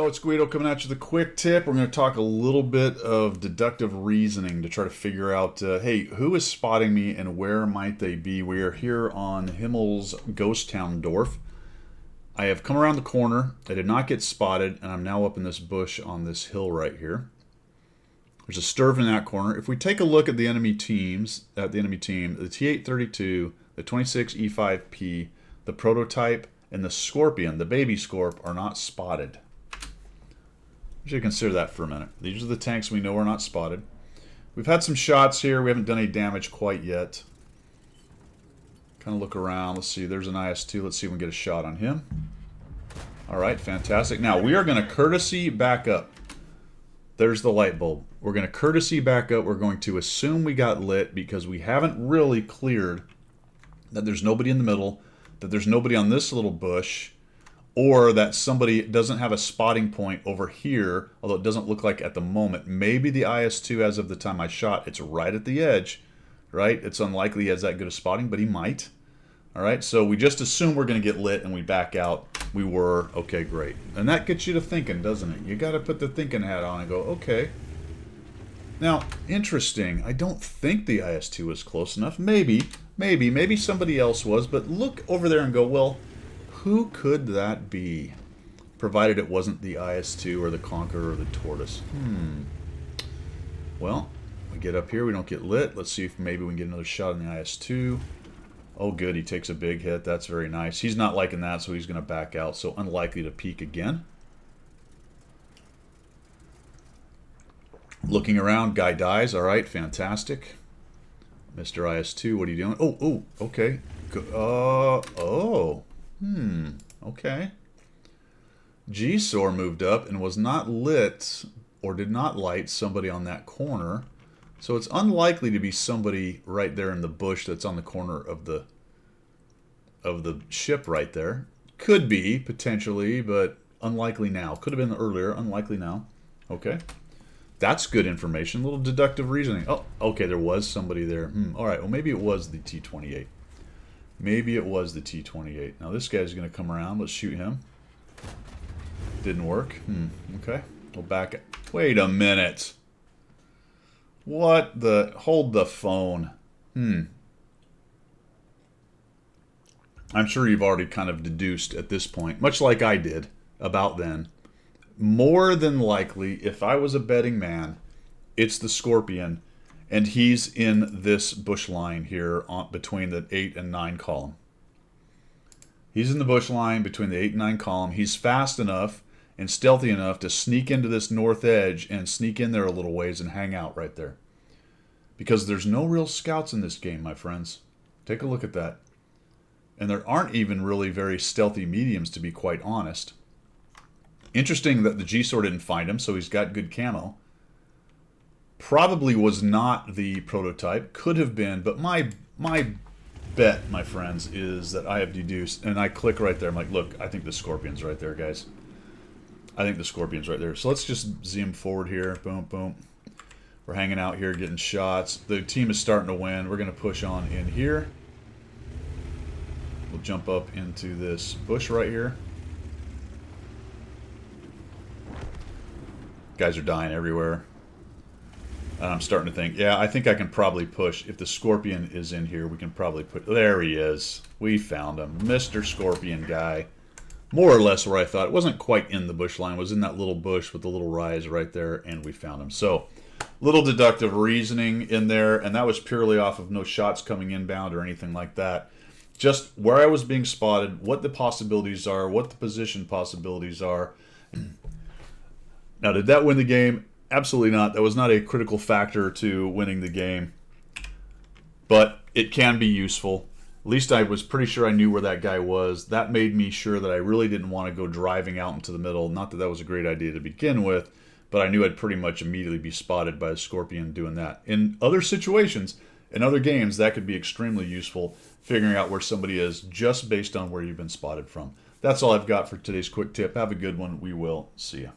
Yo, it's Guido coming at you with a quick tip. We're going to talk a little bit of deductive reasoning to try to figure out, hey, who is spotting me and where might they be? We are here on Himmel's Ghost Town Dorf. I have come around the corner. I did not get spotted, and I'm now up in this bush on this hill right here. There's a Sturv in that corner. If we take a look at the enemy teams, the T832, the 26E5P, the Prototype, and the Scorpion, the Baby Scorp, are not spotted. You should consider that for a minute. These are the tanks we know are not spotted. We've had some shots here. We haven't done any damage quite yet. Kind of look around. Let's see. There's an IS-2. Let's see if we can get a shot on him. All right, fantastic. Now, we are going to courtesy back up. There's the light bulb. We're going to courtesy back up. We're going to assume we got lit because we haven't really cleared that there's nobody in the middle, that there's nobody on this little bush, or that somebody doesn't have a spotting point over here, although it doesn't look like at the moment. Maybe the IS-2, as of the time I shot, it's right at the edge, right? It's unlikely he has that good a spotting, but he might. All right, so we just assume we're going to get lit and we back out. We were. Okay, great. And that gets you to thinking, doesn't it? You got to put the thinking hat on and go, okay. Now, interesting. I don't think the IS-2 was close enough. Maybe somebody else was, but look over there and go, well, who could that be? Provided it wasn't the IS-2 or the Conqueror or the Tortoise. Well, we get up here. We don't get lit. Let's see if maybe we can get another shot on the IS-2. Oh, good. He takes a big hit. That's very nice. He's not liking that, so he's going to back out. So unlikely to peek again. Looking around. Guy dies. All right. Fantastic. Mr. IS-2, what are you doing? Oh, okay. Okay. G-Sor moved up and was not lit or did not light somebody on that corner. So it's unlikely to be somebody right there in the bush that's on the corner of the ship right there. Could be, potentially, but unlikely now. Could have been earlier, unlikely now. Okay. That's good information. A little deductive reasoning. Oh, okay, there was somebody there. All right, well, maybe it was the T-28. Maybe it was the T-28. Now, this guy's going to come around. Let's shoot him. Didn't work. Okay. We'll back it. Wait a minute. What the... Hold the phone. I'm sure you've already kind of deduced at this point, much like I did about then. More than likely, if I was a betting man, it's the Scorpion, and he's in this bush line here between the 8 and 9 column. He's in the bush line between the 8 and 9 column. He's fast enough and stealthy enough to sneak into this north edge and sneak in there a little ways and hang out right there. Because there's no real scouts in this game, my friends. Take a look at that. And there aren't even really very stealthy mediums, to be quite honest. Interesting that the G-Sor didn't find him, so he's got good camo. Probably was not the Prototype. Could have been, but my bet, my friends, is that I have deduced, and I click right there. I'm like, look, I think the Scorpion's right there, guys. I think the Scorpion's right there. So let's just zoom forward here. Boom, boom. We're hanging out here, getting shots. The team is starting to win. We're going to push on in here. We'll jump up into this bush right here. Guys are dying everywhere. And I'm starting to think, yeah, I think I can probably push. If the Scorpion is in here, we can probably put... There he is. We found him. Mr. Scorpion guy. More or less where I thought. It wasn't quite in the bush line. It was in that little bush with the little rise right there, and we found him. So, little deductive reasoning in there, and that was purely off of no shots coming inbound or anything like that. Just where I was being spotted, what the possibilities are, what the position possibilities are. Now, did that win the game? Absolutely not. That was not a critical factor to winning the game. But it can be useful. At least I was pretty sure I knew where that guy was. That made me sure that I really didn't want to go driving out into the middle. Not that that was a great idea to begin with, but I knew I'd pretty much immediately be spotted by a Scorpion doing that. In other situations, in other games, that could be extremely useful, figuring out where somebody is just based on where you've been spotted from. That's all I've got for today's quick tip. Have a good one. We will see you.